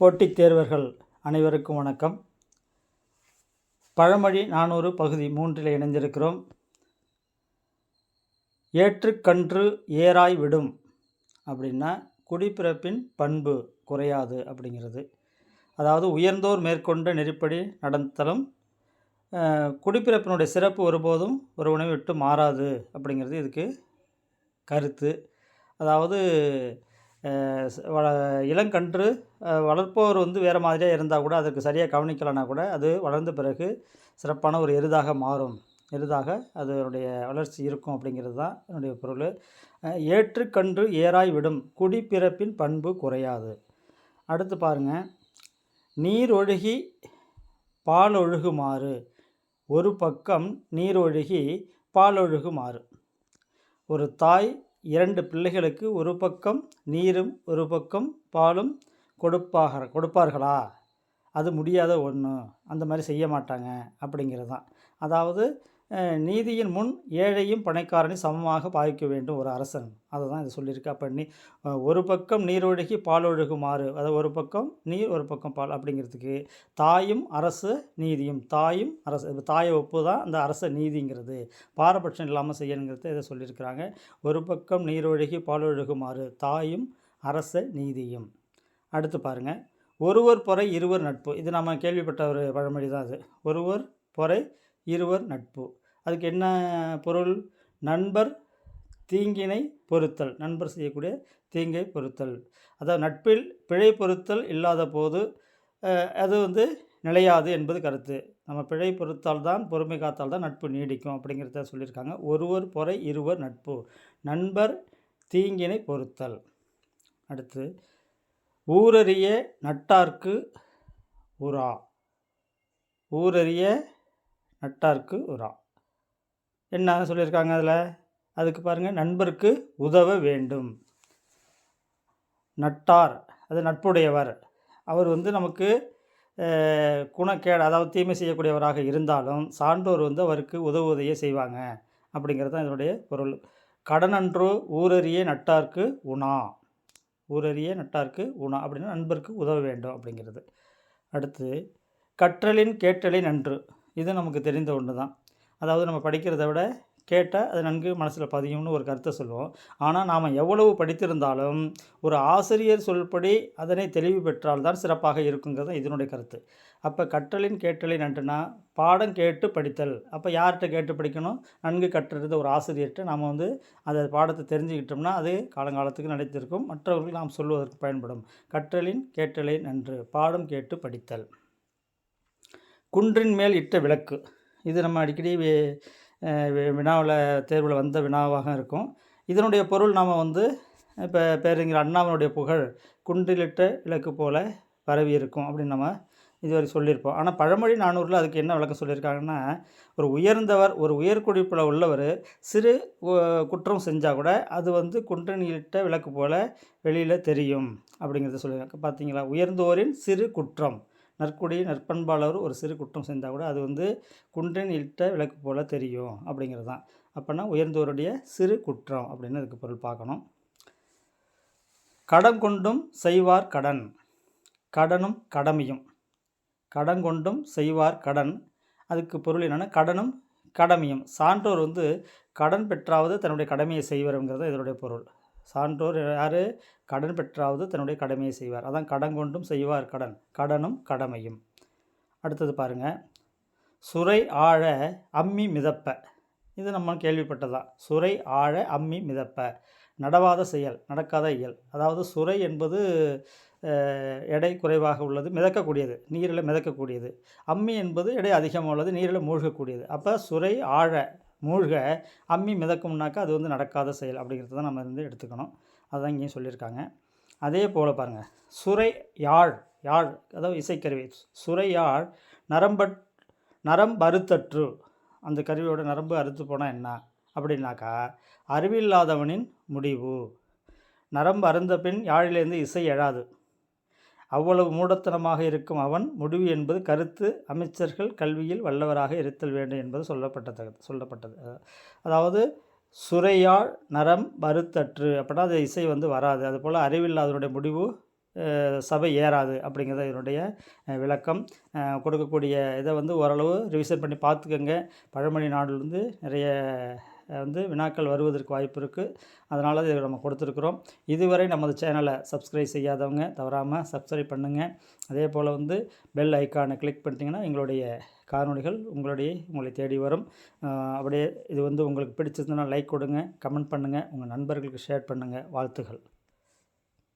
போட்டித் தேர்வர்கள் அனைவருக்கும் வணக்கம். பழமொழி 400 பகுதி 3 இணைந்திருக்கிறோம். ஏற்றுக்கன்று ஏராய் விடும் அப்படின்னா குடிப்பிறப்பின் பண்பு குறையாது அப்படிங்கிறது. அதாவது உயர்ந்தோர் மேற்கொண்ட நெறிப்படி நடத்தலும் குடிப்பிறப்பினுடைய சிறப்பு ஒருபோதும் ஒருவனை விட்டு மாறாது அப்படிங்கிறது இதுக்கு கருத்து. அதாவது இளங்கன்று வளர்ப்பவர் வேறு மாதிரியாக இருந்தால் கூட அதற்கு சரியாக கவனிக்கலைன்னா கூட அது வளர்ந்த பிறகு சிறப்பான ஒரு எருதாக மாறும், எருதாக அதனுடைய வளர்ச்சி இருக்கும் அப்படிங்கிறது தான் என்னுடைய பொருள். ஏற்றுக்கன்று ஏராய் விடும் குடிப்பிறப்பின் பண்பு குறையாது. அடுத்து பாருங்கள், நீர் ஒழுகி பால் ஒழுகுமாறு. ஒரு பக்கம் நீர் ஒழுகி பால் ஒழுகுமாறு. ஒரு தாய் 2 பிள்ளைகளுக்கு ஒரு பக்கம் நீரும் ஒரு பக்கம் பாலும் கொடுப்பார்களா? அது முடியாத ஒன்று. அந்த மாதிரி செய்ய மாட்டாங்க அப்படிங்கிறது தான். அதாவது நீதியின் முன் ஏழையும் பணக்காரனையும் சமமாக பாவிக்க வேண்டும் ஒரு அரசன். அதை தான் இது சொல்லியிருக்கு. அப்போ ஒரு பக்கம் நீர் ஒழுகி பால் ஒழுகுமாறு, அதாவது ஒரு பக்கம் நீர் ஒரு பக்கம் பால் அப்படிங்கிறதுக்கு தாயும் அரசு நீதியும், தாயும் அரசு, இப்போ தாயை ஒப்பு தான் அந்த அரச நீதிங்கிறது, பாரபட்சம் இல்லாமல் செய்யணுங்கிறத இதை சொல்லியிருக்கிறாங்க. ஒரு பக்கம் நீர் ஒழுகி பால் ஒழுகுமாறு, தாயும் அரச நீதியும். அடுத்து பாருங்கள், ஒருவர் பொறை இருவர் நட்பு. இது நம்ம கேள்விப்பட்ட ஒரு பழமொழி தான் அது. ஒருவர் பொறை இருவர் நட்பு. அதுக்கு என்ன பொருள்? நண்பர் தீங்கினை பொறுத்தல், நண்பர் செய்யக்கூடிய தீங்கை பொறுத்தல். அதாவது நட்பில் பிழை பொறுத்தல் இல்லாத போது அது நிலையாது என்பது கருத்து. நம்ம பிழை பொறுத்தால் தான், பொறுமை காத்தால் தான் நட்பு நீடிக்கும் அப்படிங்கிறத சொல்லியிருக்காங்க. ஒருவர் பொறை இருவர் நட்பு, நண்பர் தீங்கினை பொறுத்தல். அடுத்து, ஊரறிய நட்டார்க்கு உரா. ஊரறிய நட்டார்க்கு உரா என்ன சொல்லியிருக்காங்க அதில்? அதுக்கு பாருங்கள், நண்பருக்கு உதவ வேண்டும். நட்டார் அது நட்புடையவர். அவர் நமக்கு குணக்கேடு, அதாவது தீமை செய்யக்கூடியவராக இருந்தாலும் சான்றோர் அவருக்கு உதவுவதையே செய்வாங்க அப்படிங்கிறது தான் இதனுடைய பொருள். கடனன்றோ ஊரறிய நட்டார்க்கு உணா. ஊரறிய நட்டார்க்கு உணா அப்படின்னா நண்பருக்கு உதவ வேண்டும் அப்படிங்கிறது. அடுத்து, கற்றலின் கேட்டலின் நன்று. இது நமக்கு தெரிந்த ஒன்று தான். அதாவது நம்ம படிக்கிறத விட கேட்டால் அது நன்கு மனசில் பதியும்னு ஒரு கருத்தை சொல்லுவோம். ஆனால் நாம் எவ்வளவு படித்திருந்தாலும் ஒரு ஆசிரியர் சொல்படி அதனை தெளிவு பெற்றால் தான் சிறப்பாக இருக்குங்கிறது தான் இதனுடைய கருத்து. அப்போ கற்றலின் கேட்டலின் நன்றுனா பாடம் கேட்டு படித்தல். அப்போ யார்கிட்ட கேட்டு படிக்கணும்? நன்கு கற்றிருந்த ஒரு ஆசிரியர்கிட்ட நாம் அந்த பாடத்தை தெரிஞ்சுக்கிட்டோம்னா அது காலங்காலத்துக்கு நிலைத்திருக்கும், மற்றவர்கள் நாம் சொல்வதற்கு பயன்படும். கற்றலின் கேட்டலின் நன்று, பாடம் கேட்டு படித்தல். குன்றின் மேல் இட்ட விளக்கு. இது நம்ம அடிக்கடி வினாவில் தேர்வில் வந்த வினாவாக இருக்கும். இதனுடைய பொருள் நாம் இப்போ பேரறிஞர் அண்ணாவினுடைய புகழ் குன்றிலிட்ட விளக்கு போல பரவி இருக்கும் அப்படின்னு நம்ம இதுவரை சொல்லியிருப்போம். ஆனால் பழமொழி 400 அதுக்கு என்ன விளக்கம் சொல்லியிருக்காங்கன்னா, ஒரு உயர்ந்தவர், ஒரு உயர்குடிப்பில் உள்ளவர் சிறு குற்றம் செஞ்சால் கூட அது குன்றிலிட்ட விளக்கு போல் வெளியில் தெரியும் அப்படிங்கிறத சொல்லியிருக்காங்க. பார்த்தீங்களா, உயர்ந்தோரின் சிறு குற்றம், நற்குடி நற்பண்பாளர் ஒரு சிறு குற்றம் செஞ்சால் கூட அது குன்றின் இட்ட விளக்கு போல் தெரியும் அப்படிங்கிறது தான். அப்போனா உயர்ந்தோருடைய சிறு குற்றம் அப்படின்னு அதுக்கு பொருள் பார்க்கணும். கடன் கொண்டும் செய்வார் கடன். கடனும் கடமையும். கடன் கொண்டும் செய்வார் கடன். அதுக்கு பொருள் என்னென்னா கடனும் கடமையும். சான்றோர் கடன் பெற்றாவது தன்னுடைய கடமையை செய்வாருங்கிறது இதனுடைய பொருள். சான்றோர் யார்? கடன் பெற்றாவது தன்னுடைய கடமையை செய்வார். அதான் கடன் கொண்டும் செய்வார் கடன், கடனும் கடமையும். அடுத்தது பாருங்கள், சுரை ஆழ அம்மி மிதப்ப. இது நம்ம கேள்விப்பட்டதான். சுரை ஆழ அம்மி மிதப்ப, நடவாத செயல், நடக்காத இயல். அதாவது சுரை என்பது எடை குறைவாக உள்ளது, மிதக்கக்கூடியது, நீரில் மிதக்கக்கூடியது. அம்மி என்பது எடை அதிகமாக உள்ளது, நீரில் மூழ்கக்கூடியது. அப்போ சுரை ஆழ மூழ்க, அம்மி மிதக்கும்னாக்கா அது நடக்காத செயல் அப்படிங்கிறது தான் நம்ம எடுத்துக்கணும். அதுதான் இங்கேயும் சொல்லியிருக்காங்க. அதே போல் பாருங்கள், சுரை யாழ், யாழ் அதாவது இசைக்கருவி. சுரை யாழ் நரம்பறுத்தற்று. அந்த கருவியோட நரம்பு அறுத்து போனால் என்ன அப்படின்னாக்கா அறிவில்லாதவனின் முடிவு. நரம்பு அருந்த பின் யாழிலேருந்து இசை எழாது. அவ்வளவு மூடத்தனமாக இருக்கும் அவன் முடிவு என்பது கருத்து அமைச்சர்கள் கல்வியில் வல்லவராக இருத்தல் வேண்டும் என்பது சொல்லப்பட்டது. அதாவது சுரையாழ் நரம் பருத்தற்று அப்படின்னா அது இசை வராது. அதுபோல் அறிவில்லாதவனுடைய முடிவு சபை ஏறாது அப்படிங்கிறது இதனுடைய விளக்கம். கொடுக்கக்கூடிய இதை வந்து ஓரளவு ரிவிஷன் பண்ணி பார்த்துக்கங்க. பழமொழி நாடுலேருந்து நிறைய வினாக்கள் வருவதற்கு வாய்ப்பு இருக்குது. அதனால இதை நம்ம கொடுத்துருக்குறோம். இதுவரை நமது சேனலை சப்ஸ்கிரைப் செய்யாதவங்க தவறாமல் சப்ஸ்கிரைப் பண்ணுங்கள். அதே போல் பெல் ஐக்கானை கிளிக் பண்ணிட்டீங்கன்னா எங்களுடைய காணொளிகள் உங்களை தேடி வரும். அப்படியே இது உங்களுக்கு பிடிச்சிருந்ததுன்னா லைக் கொடுங்க, கமெண்ட் பண்ணுங்கள், உங்கள் நண்பர்களுக்கு ஷேர் பண்ணுங்கள். வாழ்த்துகள்.